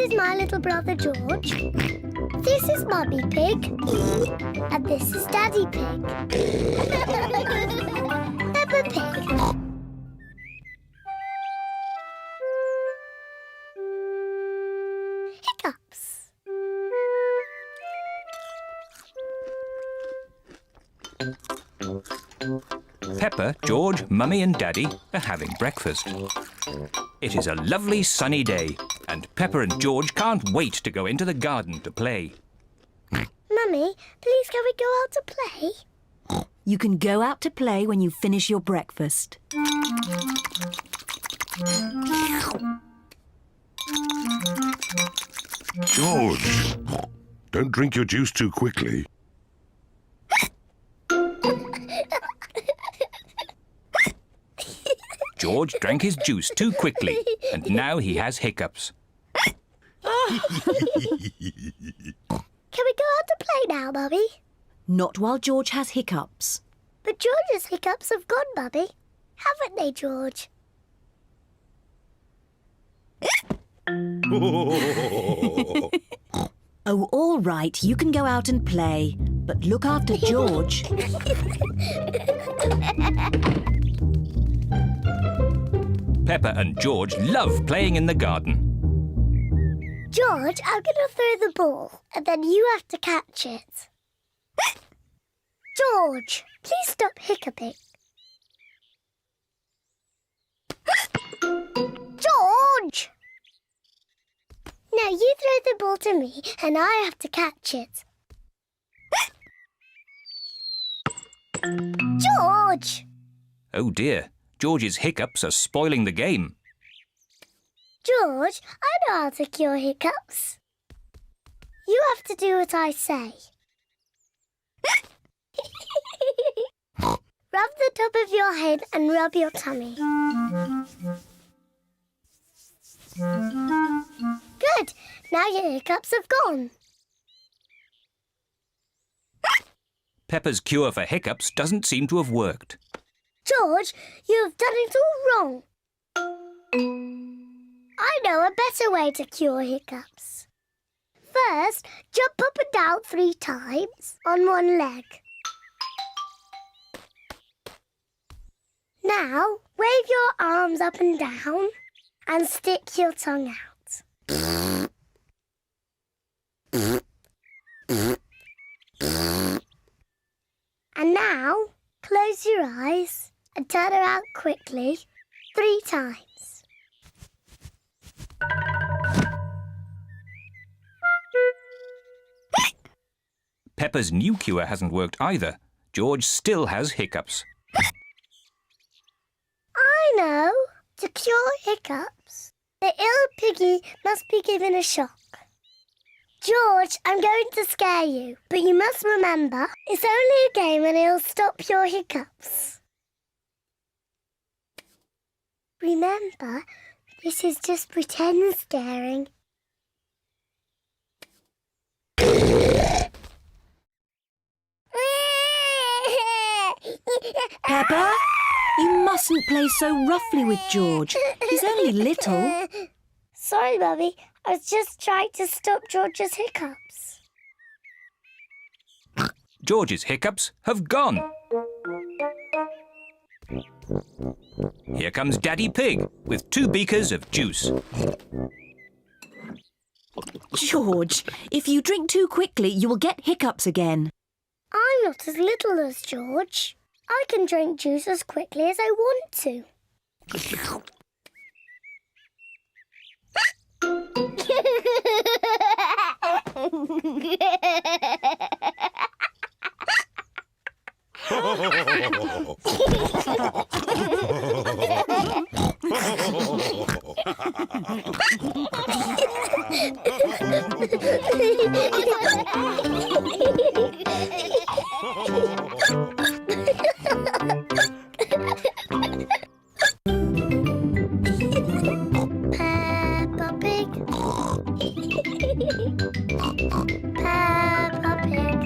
is my little brother George. This is Mummy Pig. And this is Daddy Pig. Peppa Pig. Hiccups. Peppa, George, Mummy and Daddy are having breakfast. It is a lovely sunny day and Peppa and George can't wait to go into the garden to play. Mummy, please can we go out to play? You can go out to play when you finish your breakfast. George, don't drink your juice too quickly. George drank his juice too quickly and now he has hiccups. Can we go out to play now, Mummy? Not while George has hiccups. But George's hiccups have gone, Mummy. Haven't they, George? Oh, all right, you can go out and play. But look after George. Peppa and George love playing in the garden. George, I'm going to throw the ball, and then you have to catch it. George, please stop hiccuping. George! Now you throw the ball to me, and I have to catch it. George! Oh dear, George's hiccups are spoiling the game. George, I know how to cure hiccups. You have to do what I say. Rub the top of your head and rub your tummy. Good. Now your hiccups have gone. Peppa's cure for hiccups doesn't seem to have worked. George, you have done it all wrong. I know a better way to cure hiccups. First, jump up and down 3 times on one leg. Now, wave your arms up and down and stick your tongue out. And now, close your eyes and turn around quickly 3 times. Peppa's new cure hasn't worked either. George still has hiccups. I know. To cure hiccups, the ill piggy must be given a shock. George, I'm going to scare you, but you must remember, it's only a game and it'll stop your hiccups. Remember, this is just pretend scaring. Peppa, you mustn't play so roughly with George. He's only little. Sorry, Mummy. I was just trying to stop George's hiccups. George's hiccups have gone. Here comes Daddy Pig with 2 beakers of juice. George, if you drink too quickly, you will get hiccups again. I'm not as little as George. I can drink juice as quickly as I want to. Peppa Pig. Peppa Pig.